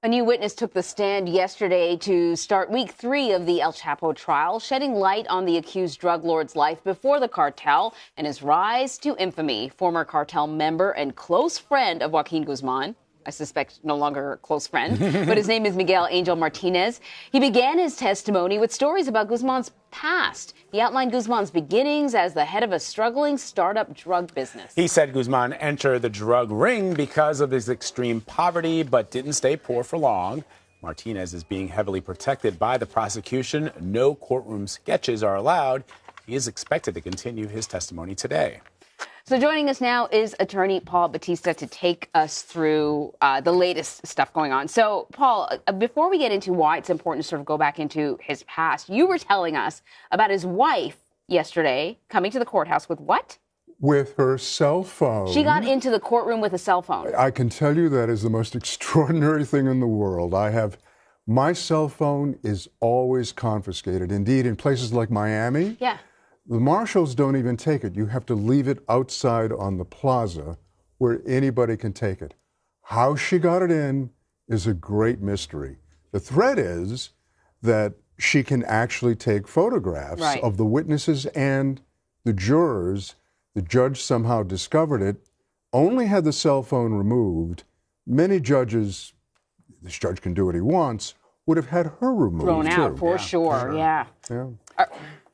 A new witness took the stand yesterday to start week 3 of the El Chapo trial, shedding light on the accused drug lord's life before the cartel and his rise to infamy. Former cartel member and close friend of Joaquin Guzman, I suspect no longer a close friend, but his name is Miguel Angel Martinez. He began his testimony with stories about Guzman's past. He outlined Guzman's beginnings as the head of a struggling startup drug business. He said Guzman entered the drug ring because of his extreme poverty, but didn't stay poor for long. Martinez is being heavily protected by the prosecution. No courtroom sketches are allowed. He is expected to continue his testimony today. So joining us now is attorney Paul Batista to take us through the latest stuff going on. So, Paul, before we get into why it's important to sort of go back into his past, you were telling us about his wife yesterday coming to the courthouse with what? With her cell phone. She got into the courtroom with a cell phone. I can tell you that is the most extraordinary thing in the world. My cell phone is always confiscated. Indeed, in places like Miami. Yeah. The marshals don't even take it. You have to leave it outside on the plaza where anybody can take it. How she got it in is a great mystery. The threat is that she can actually take photographs of the witnesses and the jurors. The judge somehow discovered it, only had the cell phone removed. Many judges, this judge can do what he wants, would have had her removed. Thrown out, for sure. Yeah.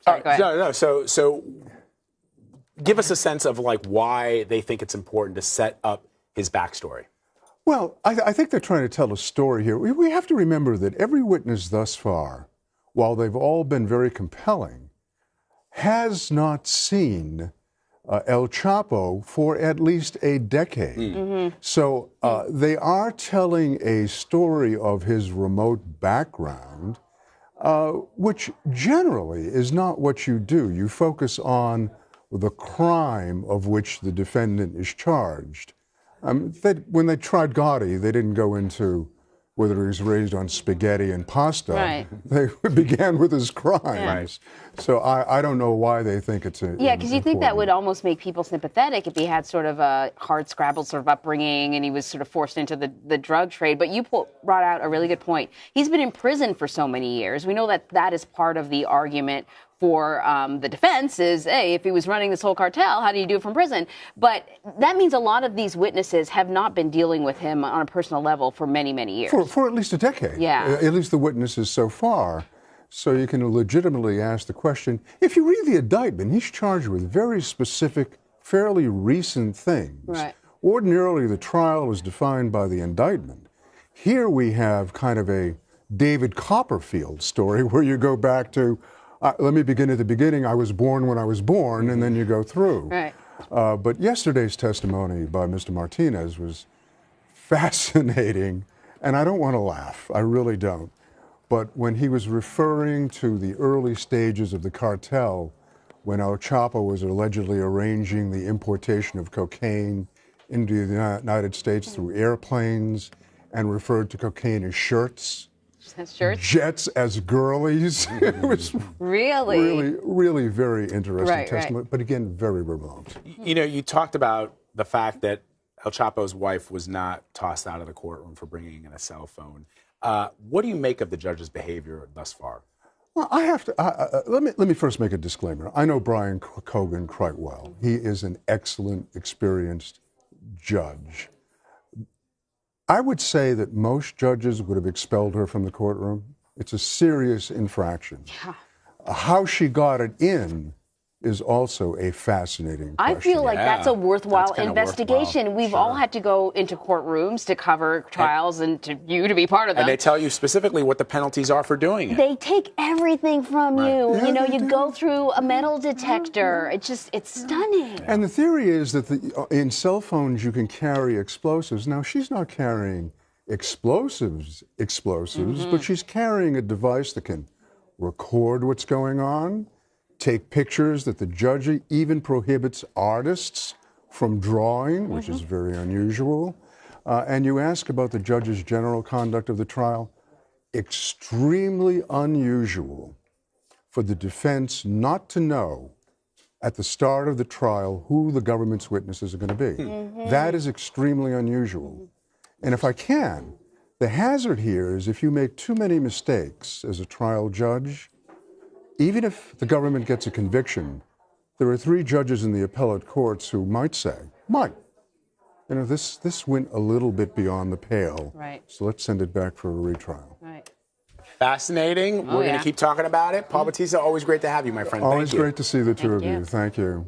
Sorry, go ahead. So give us a sense of like why they think it's important to set up his backstory. Well, I think they're trying to tell a story here. We have to remember that every witness thus far, while they've all been very compelling, has not seen El Chapo for at least a decade. Mm-hmm. So they are telling a story of his remote background, which generally is not what you do. You focus on the crime of which the defendant is charged. When they tried Gotti, they didn't go into whether he was raised on spaghetti and pasta. Right. They began with his crimes. Yeah. So I don't know why they think it's a Yeah, because you think that would almost make people sympathetic if he had sort of a hard-scrabble sort of upbringing and he was sort of forced into the drug trade. But you brought out a really good point. He's been in prison for so many years. We know that is part of the argument for the defense is, hey, if he was running this whole cartel, how do you do it from prison? But that means a lot of these witnesses have not been dealing with him on a personal level for many, many years. For at least a decade. Yeah. At least the witnesses so far. So you can legitimately ask the question, if you read the indictment, he's charged with very specific, fairly recent things. Right. Ordinarily, the trial was defined by the indictment. Here we have kind of a David Copperfield story where you go back to, let me begin at the beginning. I was born when I was born, and then you go through. Right. But yesterday's testimony by Mr. Martinez was fascinating, and I don't want to laugh. I really don't. But when he was referring to the early stages of the cartel, when El Chapo was allegedly arranging the importation of cocaine into the United States through airplanes, and referred to cocaine as shirts, jets as girlies. It was really very interesting testimony, but again, very remote. You know, you talked about the fact that El Chapo's wife was not tossed out of the courtroom for bringing in a cell phone. What do you make of the judge's behavior thus far? Well, I have to, let me first make a disclaimer. I know Brian Cogan quite well. He is an excellent, experienced judge. I would say that most judges would have expelled her from the courtroom. It's a serious infraction. Yeah. How she got it in is also a fascinating question. I feel like that's a worthwhile investigation. We've all had to go into courtrooms to cover trials and to be part of them. And they tell you specifically what the penalties are for doing it. They take everything from you. Yeah, you know, you go through a metal detector. It's stunning. And the theory is that in cell phones you can carry explosives. Now, she's not carrying explosives, but she's carrying a device that can record what's going on, take pictures, that the judge even prohibits artists from drawing, which is very unusual. And you ask about the judge's general conduct of the trial. Extremely unusual for the defense not to know at the start of the trial who the government's witnesses are going to be. That is extremely unusual. And if I can, The hazard here is if you make too many mistakes as a trial judge, even if the government gets a conviction, there are 3 judges in the appellate courts who might say, this went a little bit beyond the pale. Right. So let's send it back for a retrial. Right. Fascinating. We're going to keep talking about it. Paul Batista, always great to have you, my friend. Always Thank you. great to see the two of you. you. Thank you.